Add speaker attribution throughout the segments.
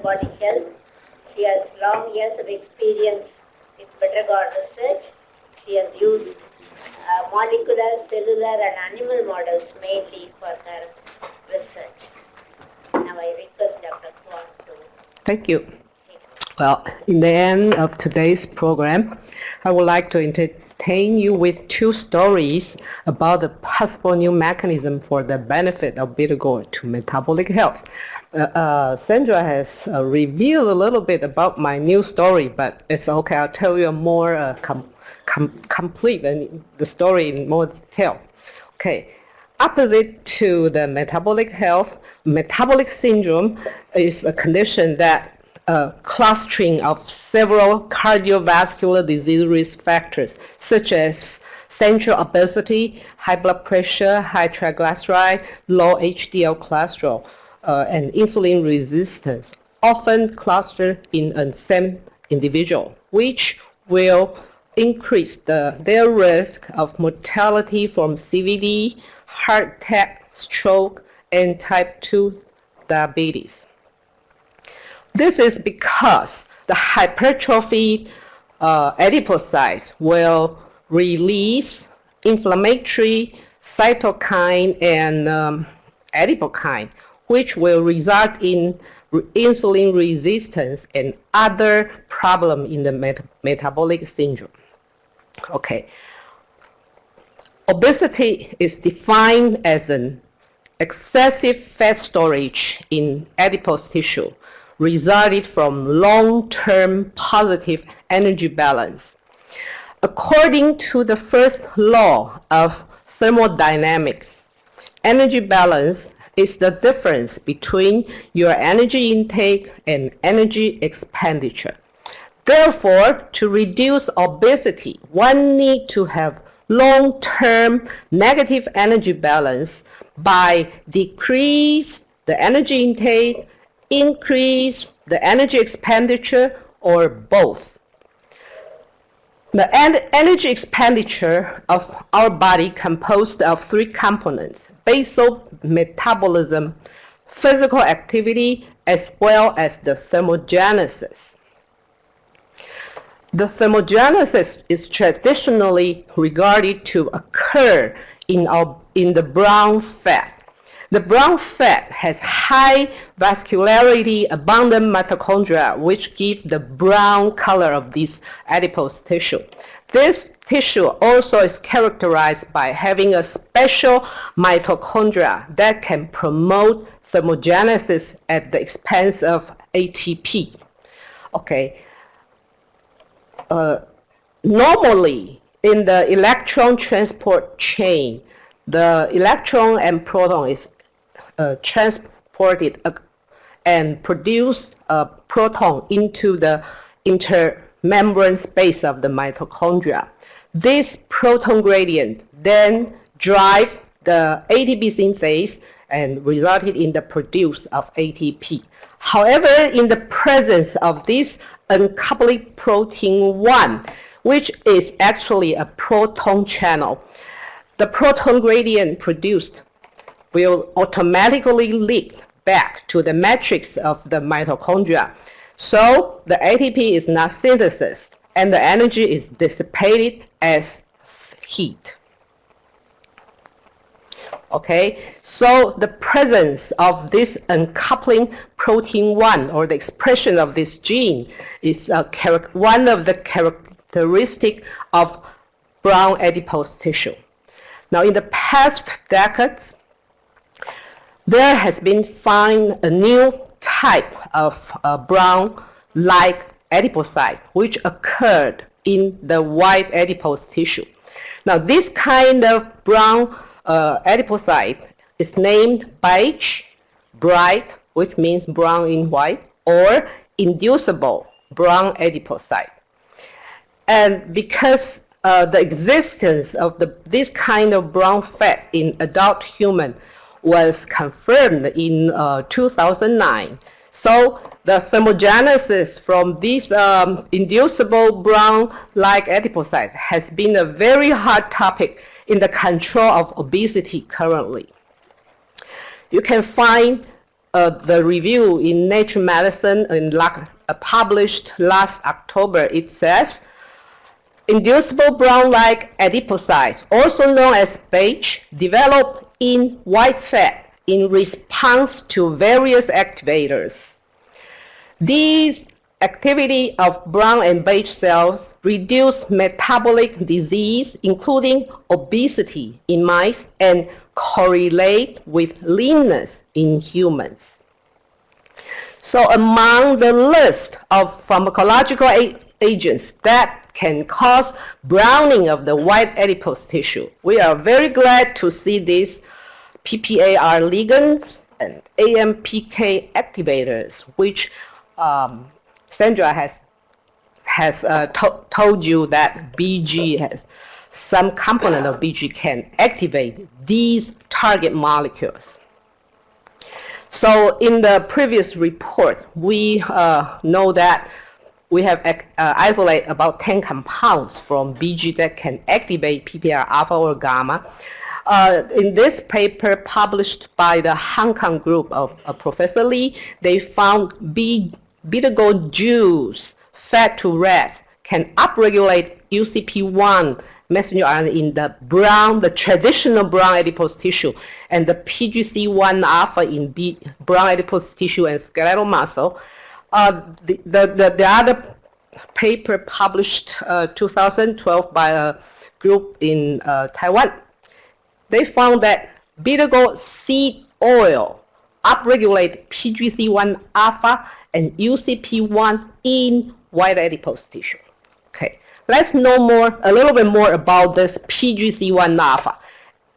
Speaker 1: metabolic health. She has long years of experience with Gourd research. She has used molecular, cellular and animal models mainly for her research. Now I request Dr. Huang to...
Speaker 2: Thank you. Well, in the end of today's program, I would like to entertain you with two stories about the possible new mechanism for the benefit of bitter gourd to metabolic health. Sandra has revealed a little bit about my new story, but it's okay. I'll tell you a more complete and the story in more detail. Okay, opposite to the metabolic health, metabolic syndrome is a condition that clustering of several cardiovascular disease risk factors such as central obesity, high blood pressure, high triglyceride, low HDL cholesterol, and insulin resistance often cluster in a same individual, which will increase their risk of mortality from CVD, heart attack, stroke, and type 2 diabetes. This is because the hypertrophied adipocytes will release inflammatory cytokine and adipokine, which will result in insulin resistance and other problems in the metabolic syndrome. Okay. Obesity is defined as an excessive fat storage in adipose tissue resulted from long-term positive energy balance. According to the first law of thermodynamics, energy balance is the difference between your energy intake and energy expenditure. Therefore, to reduce obesity, one needs to have long-term negative energy balance by decrease the energy intake, increase the energy expenditure, or both. The energy expenditure of our body composed of three components: basal metabolism, physical activity, as well as the thermogenesis. The thermogenesis is traditionally regarded to occur in the brown fat. The brown fat has high vascularity, abundant mitochondria, which give the brown color of this adipose tissue. This tissue also is characterized by having a special mitochondria that can promote thermogenesis at the expense of ATP. Okay. Normally, in the electron transport chain, the electron and proton is transported and produce a proton into the intermembrane space of the mitochondria. This proton gradient then drive the ATP synthase and resulted in the produce of ATP. However, in the presence of this uncoupling protein 1, which is actually a proton channel, the proton gradient produced will automatically leak back to the matrix of the mitochondria. So the ATP is not synthesized and the energy is dissipated as heat. Okay, so the presence of this uncoupling protein 1, or the expression of this gene, is one of the characteristics of brown adipose tissue. Now, in the past decades, there has been found a new type of brown-like adipocyte which occurred in the white adipose tissue. Now, this kind of brown adipocyte is named beige, bright, which means brown in white, or inducible brown adipocyte. And because the existence of this kind of brown fat in adult human was confirmed in 2009, so the thermogenesis from this inducible brown-like adipocyte has been a very hot topic in the control of obesity currently. You can find the review in Nature Medicine published last October, it says, inducible brown-like adipocytes, also known as beige, develop in white fat in response to various activators. These activity of brown and beige cells reduce metabolic disease, including obesity in mice, and correlate with leanness in humans. So among the list of pharmacological agents that can cause browning of the white adipose tissue, we are very glad to see these PPAR ligands and AMPK activators, which Sandra has told you that BG has some component of BG can activate these target molecules. So in the previous report, we know that we have isolated about 10 compounds from BG that can activate PPAR alpha or gamma. In this paper published by the Hong Kong group of Professor Lee, they found beta-gold juice fed to rats can upregulate UCP1 messenger RNA in the traditional brown adipose tissue, and the PGC1 alpha in brown adipose tissue and skeletal muscle. The other paper published 2012 by a group in Taiwan, they found that beta-gold seed oil upregulate PGC1 alpha and UCP1 in white adipose tissue. Okay, let's know a little bit more about this PGC1 alpha.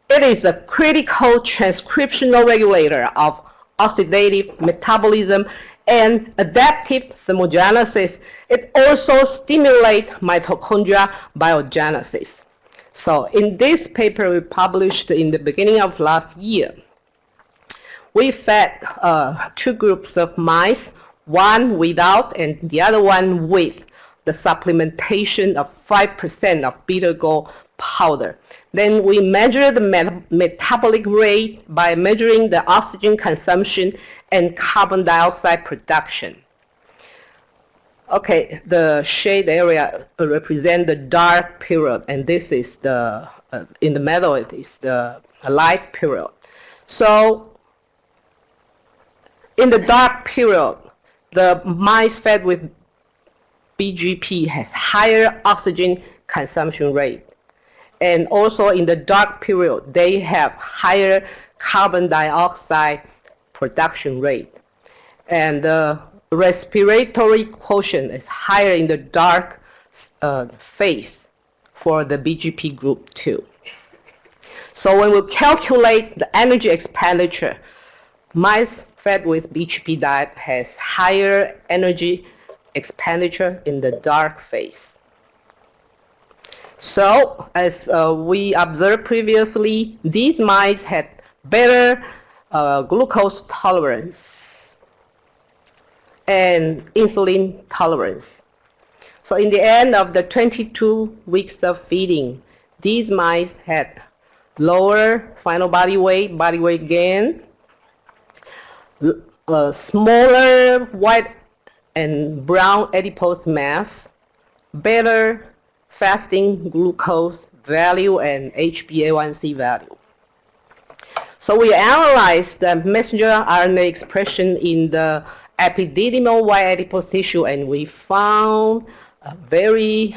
Speaker 2: It is a critical transcriptional regulator of oxidative metabolism and adaptive thermogenesis. It also stimulates mitochondria biogenesis. So in this paper we published in the beginning of last year, we fed two groups of mice, one without and the other one with the supplementation of 5% of beta-gold powder. Then we measured the metabolic rate by measuring the oxygen consumption and carbon dioxide production. Okay, the shade area represents the dark period, and this is the, in the middle it is the light period. So in the dark period, the mice fed with BGP has higher oxygen consumption rate. And also in the dark period, they have higher carbon dioxide production rate. And the respiratory quotient is higher in the dark phase for the BGP group too. So when we calculate the energy expenditure, mice fed with BGP diet has higher energy expenditure in the dark phase. So as we observed previously, these mice had better glucose tolerance and insulin tolerance. So in the end of the 22 weeks of feeding, these mice had lower final body weight gain, smaller white and brown adipose mass, better fasting glucose value and HbA1c value. So we analyzed the messenger RNA expression in the epididymal white adipose tissue, and we found a very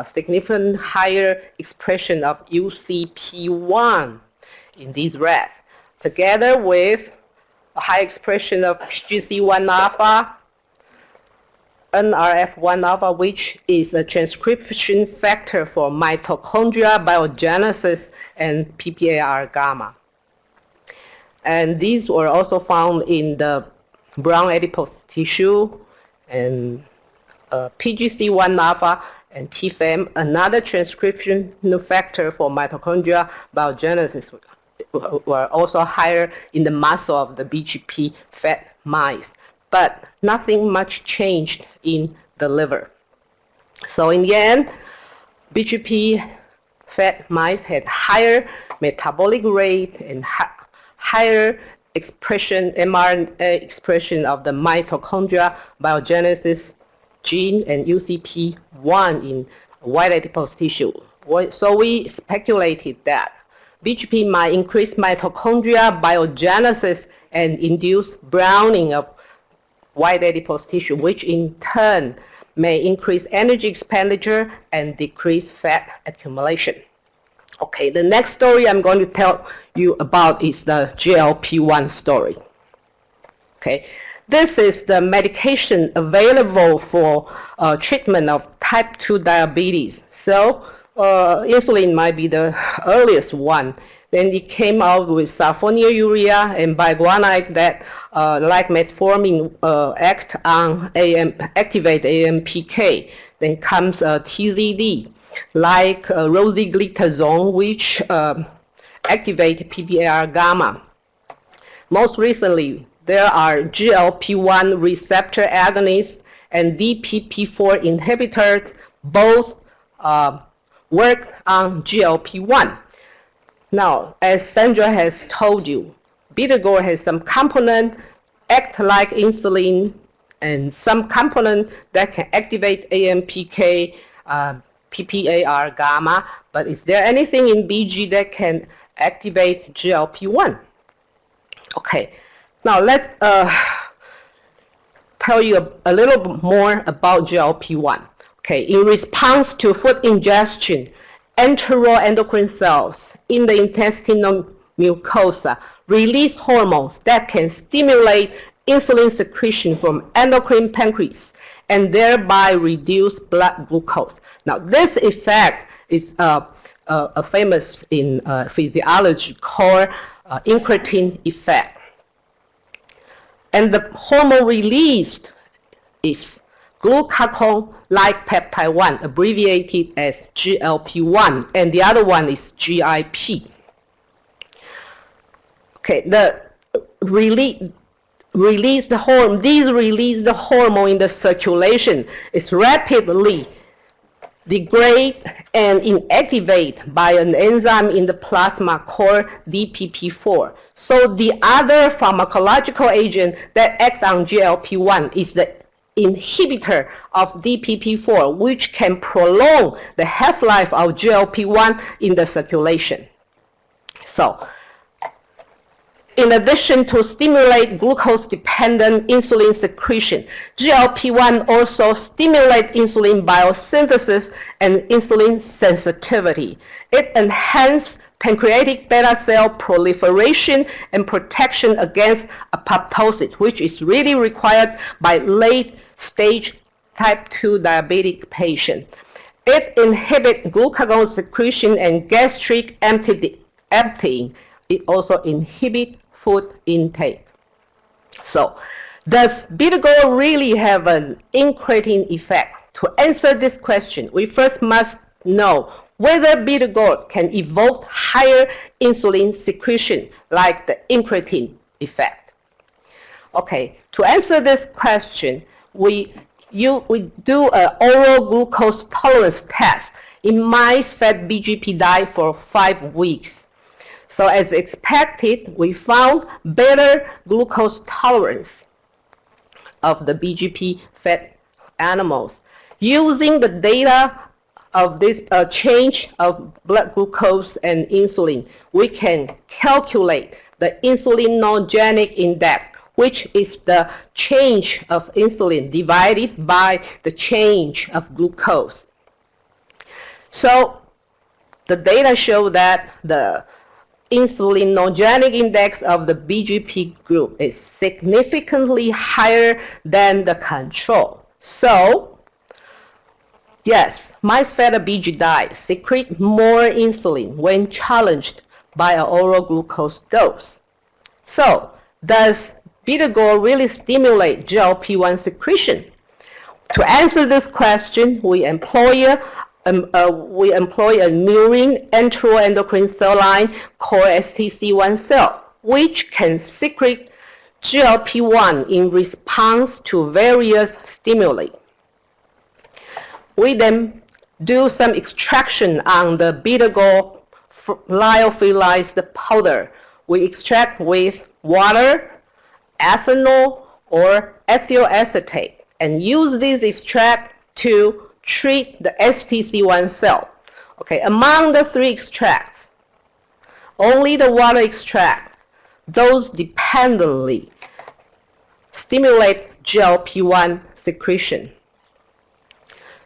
Speaker 2: significant higher expression of UCP1 in these rats, together with a high expression of PGC1 alpha, NRF1 alpha, which is a transcription factor for mitochondria biogenesis, and PPAR gamma. And these were also found in the brown adipose tissue, and PGC1 alpha and TFM, another transcription factor for mitochondria biogenesis, were also higher in the muscle of the BGP fed mice. But nothing much changed in the liver. So in the end, BGP fed mice had higher metabolic rate and higher expression, mRNA expression of the mitochondria biogenesis gene and UCP1 in white adipose tissue. So we speculated that BGP might increase mitochondria biogenesis and induce browning of white adipose tissue, which in turn may increase energy expenditure and decrease fat accumulation. Okay, the next story I'm going to tell you about is the GLP-1 story. Okay, this is the medication available for treatment of type 2 diabetes. So insulin might be the earliest one. Then it came out with sulfonylurea and biguanide that, like metformin, activate AMPK. Then comes TZD, like rosiglitazone, which activate PPAR gamma. Most recently, there are GLP-1 receptor agonists and DPP-4 inhibitors, both work on GLP-1. Now, as Sandra has told you, beta-Gourd has some component act like insulin and some component that can activate AMPK, PPAR gamma, but is there anything in BG that can activate GLP-1? Okay, now let's tell you a little more about GLP-1. Okay, in response to food ingestion, enteroendocrine cells in the intestinal mucosa release hormones that can stimulate insulin secretion from endocrine pancreas and thereby reduce blood glucose. Now, this effect is famous in physiology called incretin effect. And the hormone released is glucagon-like peptide 1, abbreviated as GLP-1, and the other one is GIP. Okay, release the hormone in the circulation is rapidly degrade and inactivate by an enzyme in the plasma called DPP-4. So the other pharmacological agent that acts on GLP-1 is the inhibitor of DPP-4, which can prolong the half-life of GLP-1 in the circulation. So, in addition to stimulate glucose-dependent insulin secretion, GLP-1 also stimulates insulin biosynthesis and insulin sensitivity. It enhances pancreatic beta cell proliferation and protection against apoptosis, which is really required by late-stage type 2 diabetic patients. It inhibits glucagon secretion and gastric emptying. It also inhibits food intake. So, does beta-Gourd really have an incretin effect? To answer this question, we first must know whether beta-Gourd can evoke higher insulin secretion like the incretin effect. Okay, to answer this question, we do an oral glucose tolerance test in mice fed BGP diet for 5 weeks. So as expected, we found better glucose tolerance of the BGP fed animals. Using the data of this change of blood glucose and insulin, we can calculate the insulinogenic index, which is the change of insulin divided by the change of glucose. So the data show that the insulinogenic index of the BGP group is significantly higher than the control. So, yes, mice fed a BG diet secrete more insulin when challenged by an oral glucose dose. So, does beta-Gourd really stimulate GLP-1 secretion? To answer this question, we employ a murine enteroendocrine cell line called STC1 cell, which can secrete GLP-1 in response to various stimuli. We then do some extraction on the beta-Gourd lyophilized powder. We extract with water, ethanol, or ethyl acetate, and use this extract to treat the STC1 cell. Okay, among the 3 extracts, only the water extract, those dependently stimulate GLP-1 secretion.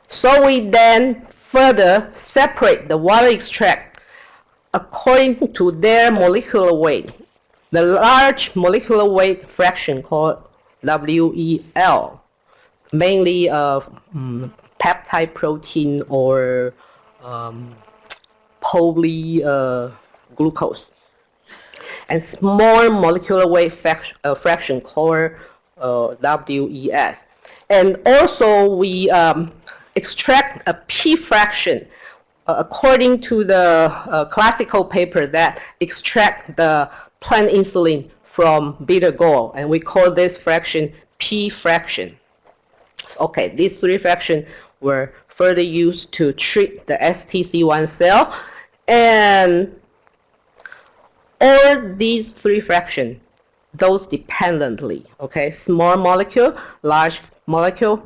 Speaker 2: So we then further separate the water extract according to their molecular weight. The large molecular weight fraction called WEL, mainly peptide protein or polyglucose, and small molecular weight fraction called WES. And also we extract a P fraction according to the classical paper that extract the plant insulin from bitter gourd, and we call this fraction P fraction. Okay, these 3 fractions were further used to treat the STC1 cell, and all these 3 fractions, those dependently, okay, small molecule, large molecule,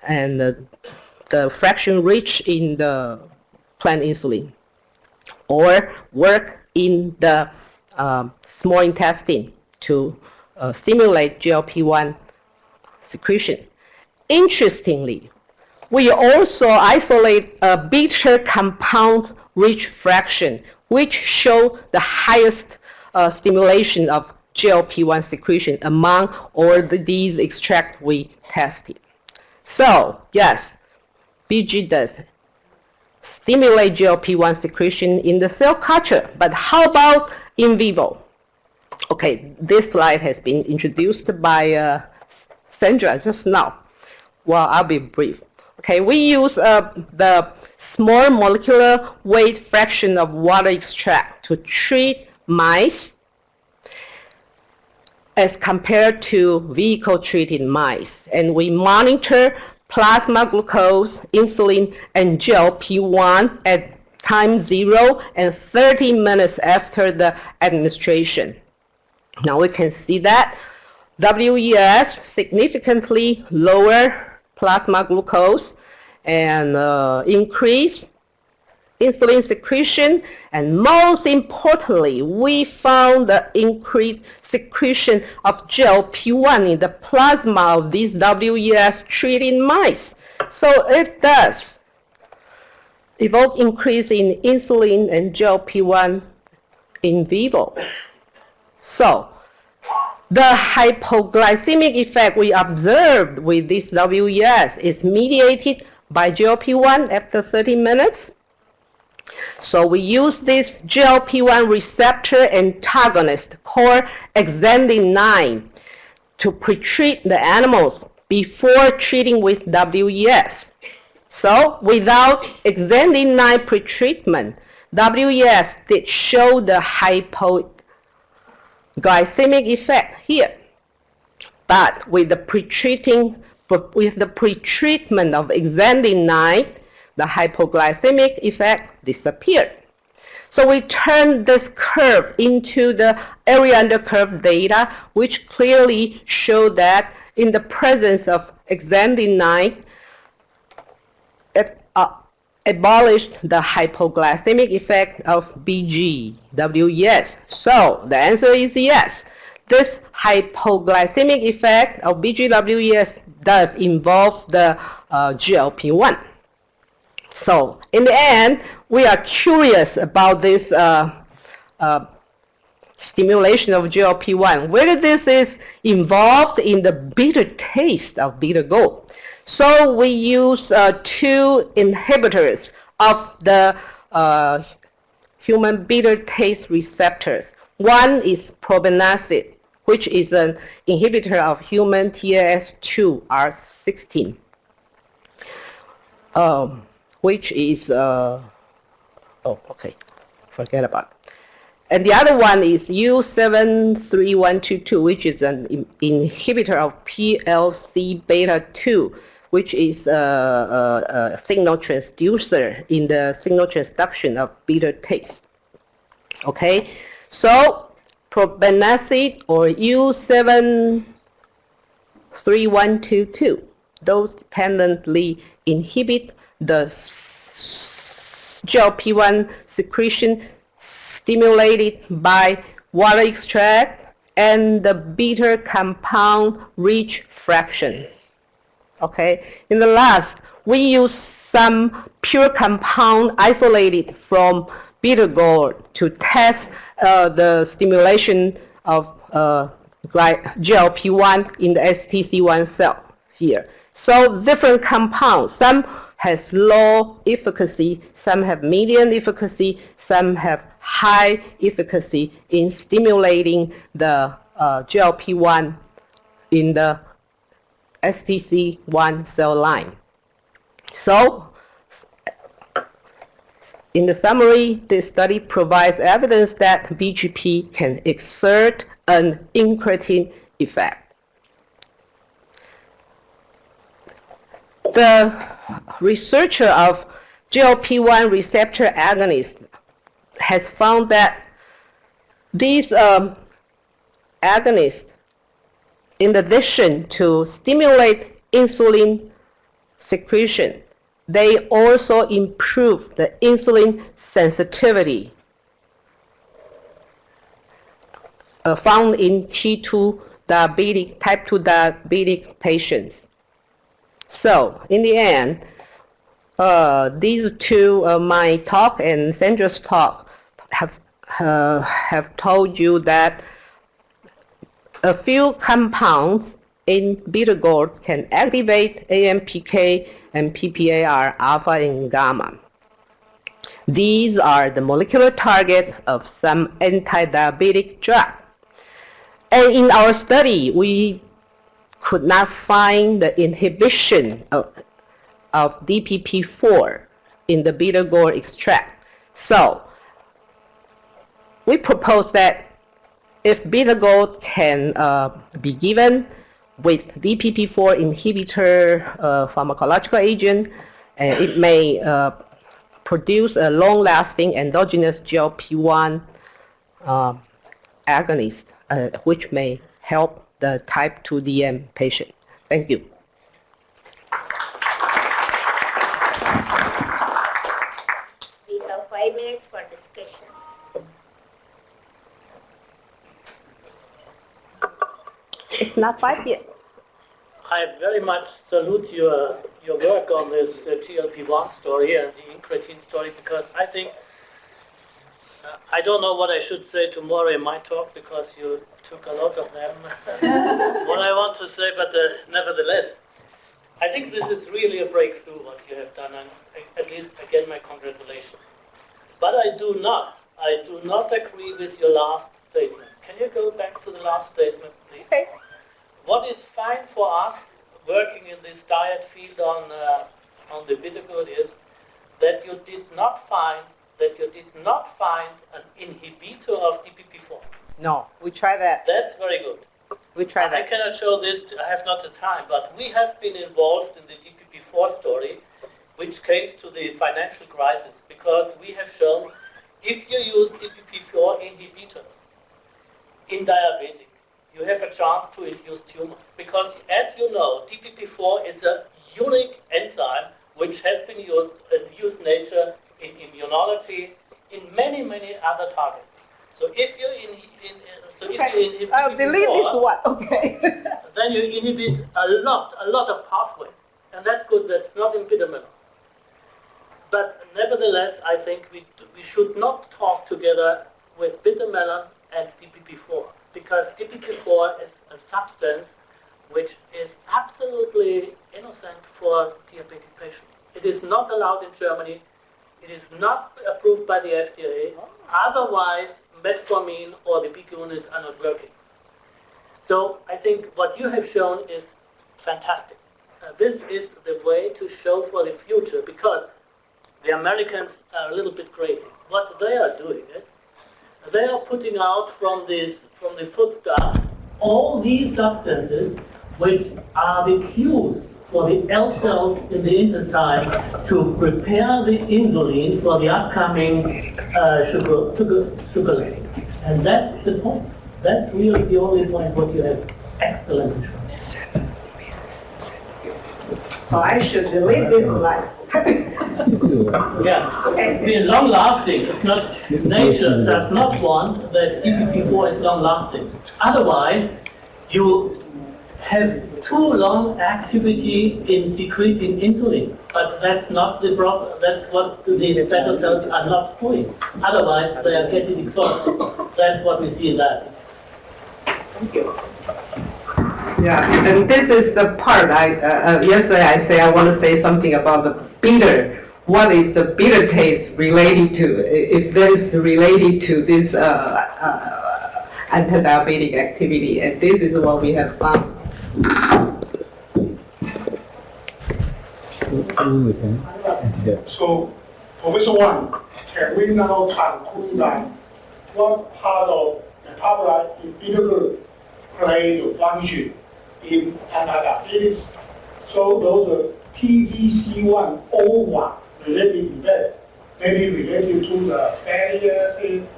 Speaker 2: and the fraction rich in the plant insulin, or work in the small intestine to stimulate GLP-1 secretion. Interestingly, we also isolate a bitter compound rich fraction, which show the highest stimulation of GLP-1 secretion among all these extracts we tested. So, yes, BG does stimulate GLP-1 secretion in the cell culture, but how about in vivo? Okay, this slide has been introduced by Sandra just now. Well, I'll be brief. Okay, we use the small molecular weight fraction of water extract to treat mice as compared to vehicle-treated mice. And we monitor plasma glucose, insulin, and GLP-1 at time 0 and 30 minutes after the administration. Now we can see that WES significantly lower plasma glucose and increase insulin secretion, and most importantly, we found the increased secretion of GLP-1 in the plasma of these WES treated mice. So it does evoke increase in insulin and GLP-1 in vivo. So the hypoglycemic effect we observed with this WES is mediated by GLP-1 after 30 minutes. So we use this GLP-1 receptor antagonist called Exendin-9 to pre-treat the animals before treating with WES. So without Exendin-9 pre-treatment, WES did show the hypoglycemic effect here. But with the pre-treatment of Exendin-9, the hypoglycemic effect disappeared. So we turned this curve into the area under curve data, which clearly show that in the presence of Exendin-9, it abolished the hypoglycemic effect of BG-WES. So the answer is yes. This hypoglycemic effect of BG-WES does involve the GLP-1. So in the end, we are curious about this stimulation of GLP-1, whether this is involved in the bitter taste of bitter gourd. So we use 2 inhibitors of the human bitter taste receptors. One is probenecid, which is an inhibitor of human TAS2R16. Which is, forget about it. And the other one is U73122, which is an inhibitor of PLC beta 2, which is a signal transducer in the signal transduction of bitter taste. Okay, so probenecid or U73122. Those dependently inhibit the GLP-1 secretion stimulated by water extract and the bitter compound rich fraction. Okay, in the last, we use some pure compound isolated from bitter gourd to test the stimulation of GLP-1 in the STC1 cell here. So different compounds, some has low efficacy, some have medium efficacy, some have high efficacy in stimulating the GLP-1 in the STC1 cell line. So, in the summary, this study provides evidence that BGP can exert an incretin effect. The researcher of GLP-1 receptor agonists has found that these agonists, in addition to stimulate insulin secretion, they also improve the insulin sensitivity found in type 2 diabetic patients. So, in the end, these two, my talk and Sandra's talk, have told you that a few compounds in bitter gourd can activate AMPK and PPAR alpha and gamma. These are the molecular target of some anti-diabetic drug. And in our study, we could not find the inhibition of DPP-4 in the bitter gourd extract. So, we propose that if bitter gourd can be given with DPP-4 inhibitor pharmacological agent, it may produce a long-lasting endogenous GLP-1 agonist, which may help the type 2 DM patient. Thank you.
Speaker 1: We have 5 minutes for discussion.
Speaker 2: It's not 5 yet.
Speaker 3: I very much salute your work on this GLP-1 story and the incretin story, because I think I don't know what I should say tomorrow in my talk, because you took a lot of them. What I want to say, but nevertheless, I think this is really a breakthrough what you have done, and at least again my congratulations. But I do not agree with your last statement. Can you go back to the last statement, please?
Speaker 2: Okay.
Speaker 3: What is fine for us working in this diet field on the bitter gourd is that you did not find an inhibitor of DPP-4.
Speaker 2: No, we try that.
Speaker 3: That's very good.
Speaker 2: We try that.
Speaker 3: I cannot show this, I have not the time, but we have been involved in the DPP-4 story, which came to the financial crisis, because we have shown if you use DPP-4 inhibitors in diabetic, you have a chance to induce tumors. Because, as you know, DPP-4 is a unique enzyme which has been used nature in immunology, in many, many other targets. So if you inhibit
Speaker 2: I'll delete this
Speaker 3: DPP-4,
Speaker 2: one. Okay.
Speaker 3: then you inhibit a lot of pathways. And that's good, that's not in bitter melon. But nevertheless, I think we should not talk together with bitter melon and DPP-4, because DPP-4 is a substance which is absolutely innocent for diabetic patients. It is not allowed in Germany. It is not approved by the FDA. Otherwise, metformin or the big units are not working. So I think what you have shown is fantastic. This is the way to show for the future, because the Americans are a little bit crazy. What they are doing is they are putting out from the foodstuff all these substances which are the cues for the L cells in the intestine to prepare the insulin for the upcoming sugar level. And that's the point. That's really the only point what you have excellent information.
Speaker 2: So I should delete this line.
Speaker 3: Yeah,
Speaker 2: Okay.
Speaker 3: I mean, long-lasting. It's not, nature does not want that DPP4 is long-lasting. Otherwise, you have too long activity in secreting insulin. But that's not the problem. That's what the beta cells are not doing. Otherwise, they are getting exhausted. That's what we see in that.
Speaker 2: Thank you. Yeah, and this is the part yesterday I say I want to say something about the bitter. What is the bitter taste related to? If there is related to this anti-diabetic activity, and this is what we have found.
Speaker 4: So, Professor Wang, can we now conclude that what part of metabolite in bitter play the function in anti-diabetes? So those are PGC101 related events, maybe related to the fatty acid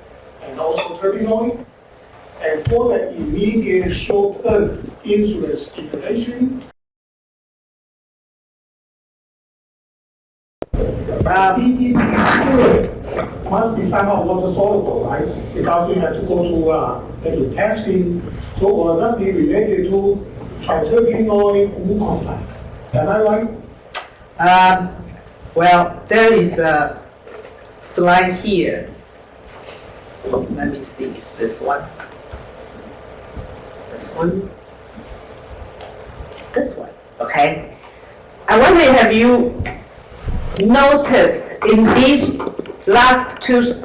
Speaker 4: and also terpenoid. And for the immediate short-term insulin stimulation, must be somehow water soluble, right? Because you have to go to maybe testing, so will that be related to triterpenoid glucoside? Am I right?
Speaker 2: Well, there is a slide here. Let me see this one. This one. This one. Okay. I wonder, have you noticed in these last two,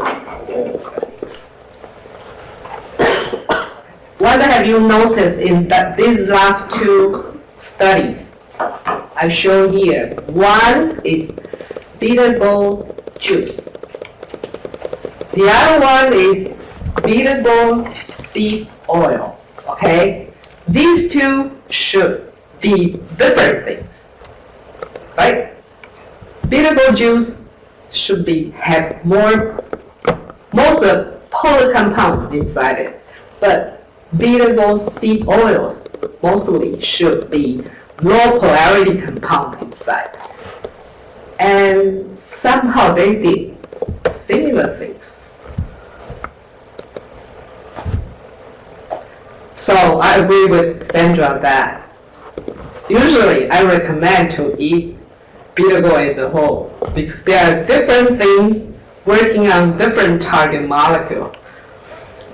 Speaker 2: have you noticed in these last two studies I show here? One is bitter gourd juice. The other one is bitter gourd seed oil. Okay? These two should be different things. Right? Bitter gourd juice should have most of polar compounds inside it, but bitter gourd seed oils mostly should be low polarity compound inside. And somehow they did similar things. So I agree with Sandra that usually I recommend to eat bitter gourd as a whole, because there are different things working on different target molecules.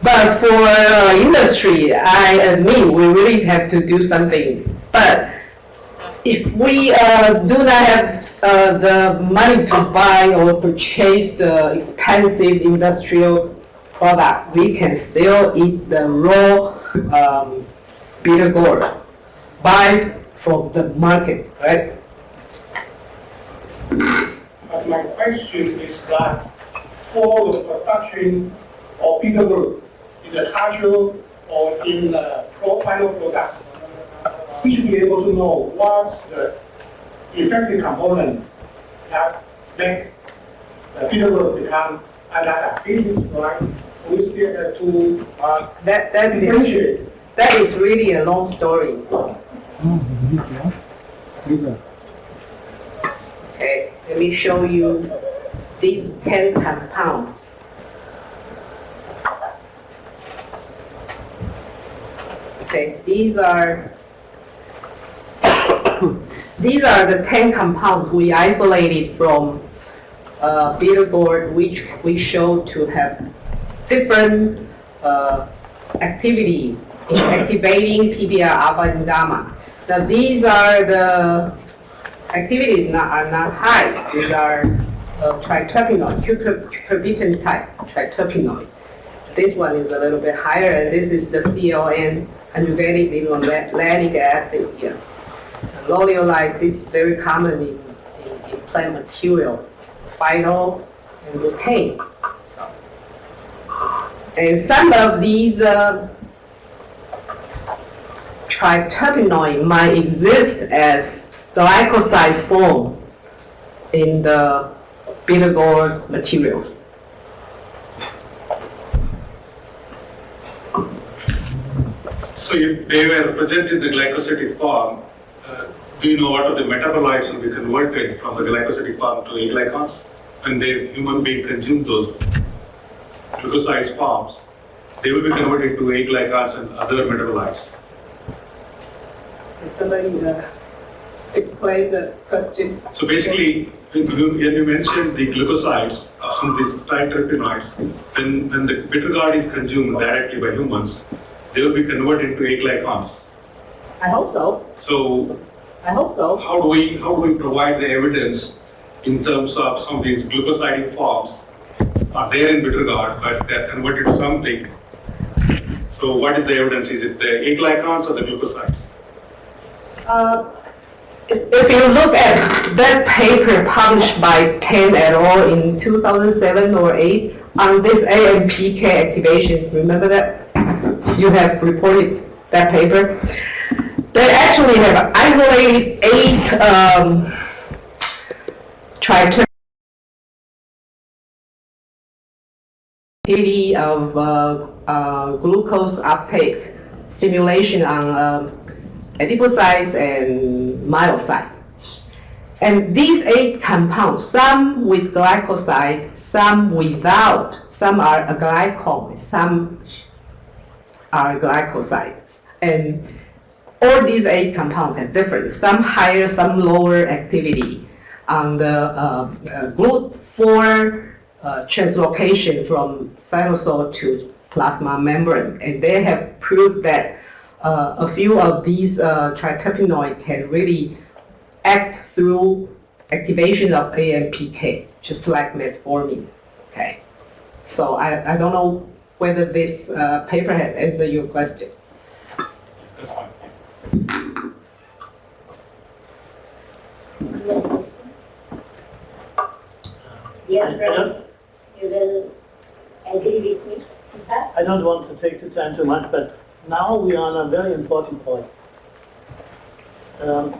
Speaker 2: But for industry, I admit we really have to do something. But if we do not have the money to buy or purchase the expensive industrial product, we can still eat the raw bitter gourd, buy from the market, right?
Speaker 4: But my question is that for the production of bitter gourd in the capsule or in the final product, we should be able to know what's the effective component that make the bitter gourd become anti-diabetes, right? We still have to differentiate.
Speaker 2: That is really a long story. Okay, let me show you these 10 compounds. Okay, these are the 10 compounds we isolated from bitter gourd, which we show to have different activity in activating PPR alpha and gamma. Now these are the activities are not high. These are triterpenoid, cucurbitacin type triterpenoid. This one is a little bit higher, and this is the CLN, conjugated linoleic acid here. Loliolite is very common in plant material, phytol and butane. And some of these triterpenoid might exist as glycoside form in the bitter gourd materials.
Speaker 5: So if they were present in the glycosylated form, do you know what are the metabolites will be converted from the glycosylated form to aglycans? When the human being consume those glucoside forms, they will be converted to aglycans and other metabolites.
Speaker 2: Can somebody explain the question?
Speaker 5: So basically, when you mentioned the glucosides, some of these triterpenoids, when the bitter gourd is consumed directly by humans, they will be converted to aglycans.
Speaker 2: I hope so.
Speaker 5: So
Speaker 2: I hope so.
Speaker 5: how do we provide the evidence in terms of some of these glucoside forms are there in bitter gourd, but they're converted to something? So what is the evidence? Is it the aglycans or the glucosides?
Speaker 2: If you look at that paper published by Tan et al. In 2007 or 8 on this AMPK activation, remember that? You have reported that paper. They actually have isolated 8 triterpenoids of glucose uptake stimulation on adipocytes and myocytes. And these 8 compounds, some with glycoside, some without, some are a glycol, some are glycosides. And all these 8 compounds have different, some higher, some lower activity on the GLUT4 translocation from cytosol to plasma membrane. And they have proved that a few of these triterpenoids can really act through activation of AMPK, just like metformin. Okay, so I don't know whether this paper has answered your question.
Speaker 5: That's fine.
Speaker 1: Yes, friends, you will agree with me on that?
Speaker 3: I don't want to take the time too much, but now we are on a very important point. The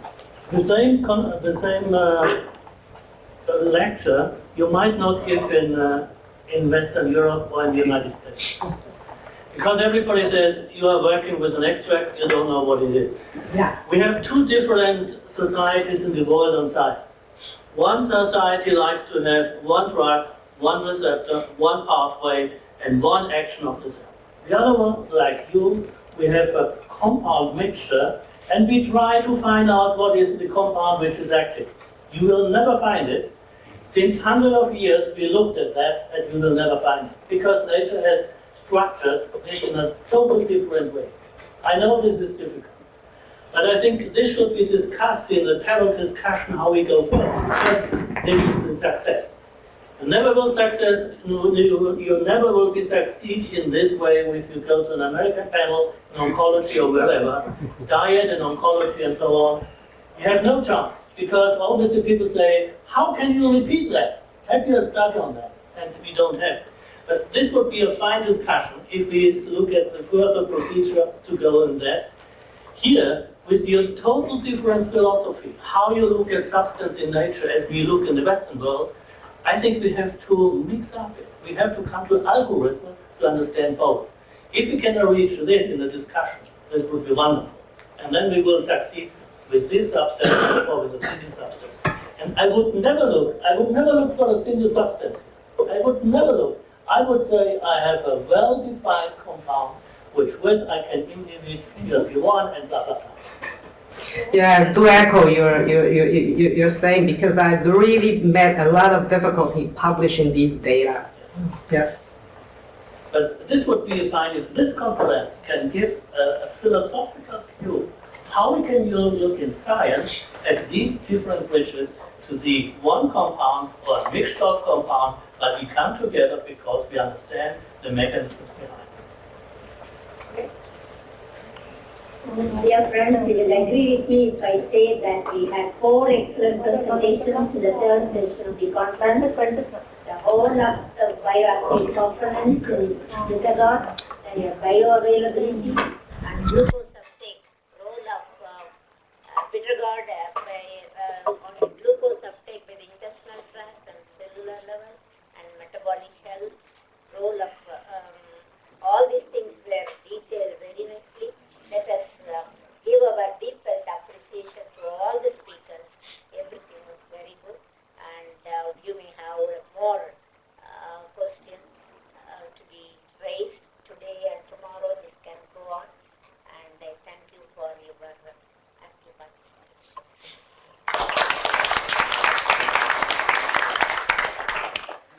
Speaker 3: same lecture you might not give in Western Europe or in the United States. Because everybody says you are working with an extract, you don't know what it is.
Speaker 2: Yeah.
Speaker 3: We have 2 different societies in the world on science. One society likes to have one drug, one receptor, one pathway, and one action of the cell. The other one, like you, we have a compound mixture, and we try to find out what is the compound which is active. You will never find it. Since hundreds of years we looked at that, and you will never find it, because nature has structured this in a totally different way. I know this is difficult, but I think this should be discussed in the panel discussion how we go forward, because this is the success. You never will success. You never will be succeed in this way if you go to an American panel in oncology or wherever, diet and oncology and so on. You have no chance, because all the people say, how can you repeat that? Have you a study on that? And we don't have. But this would be a fine discussion if we look at the further procedure to go in that. Here, with your total different philosophy, how you look at substance in nature as we look in the Western world, I think we have to mix up it. We have to come to an algorithm to understand both. If we can reach this in the discussion, this would be wonderful. And then we will succeed with this substance or with a single substance. And I would never look for a single substance. I would never look. I would say I have a well-defined compound which with I can inhibit GLP-1 and blah, blah, blah.
Speaker 2: Yeah, to echo you're saying, because I really met a lot of difficulty publishing these data. Yes.
Speaker 3: But this would be fine if this conference can give a philosophical view. How we can look in science at these different bridges to see one compound or a mixture of compound, but we come together because we understand the mechanisms behind it.
Speaker 1: Dear friends, you will agree with me if I say that we had 4 excellent presentations in the 3rd session of the conference. The whole of the bioactive components in Hyderabad, and your bioavailability and glucose uptake, role of bitter gourd